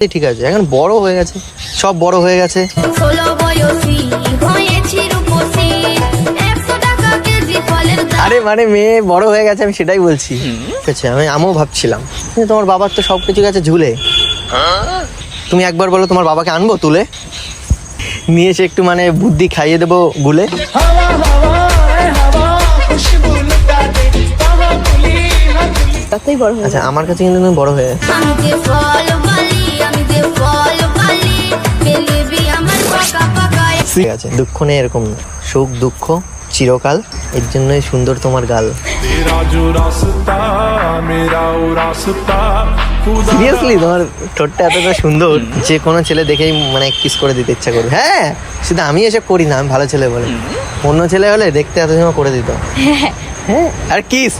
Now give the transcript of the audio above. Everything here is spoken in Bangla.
ঠিক আছে, এখন বড় হয়ে গেছে, সব বড় হয়ে গেছে। আরে মানে মেয়ে বড় হয়ে গেছে, আমি সেটাই বলছি। ঠিক আছে, আমিও ভাবছিলাম তোমার বাবার তো সবকিছু গেছে ঝুলে, তুমি একবার বলো তোমার বাবাকে আনবো তুলে নিয়ে এসে একটু মানে বুদ্ধি খাইয়ে দেবো গুলে। তাতেই বড় হয়ে আচ্ছা, আমার কাছে কিন্তু তুমি বড় হয়ে ঠিক আছে, দুঃখ নেই এরকম না, সুখ দুঃখ চিরকাল, এর জন্যই সুন্দর তোমার গাল। সিরিয়াসলি তোমার ঠোঁটটা এতটা সুন্দর যে কোনো ছেলে দেখেই মানে কিস করে দিতে ইচ্ছা করবে। হ্যাঁ, শুধু আমি এসব করি না, আমি ভালো ছেলে বলে, অন্য ছেলে হলে দেখতে এত সময় করে দিত। হ্যাঁ, আর কিস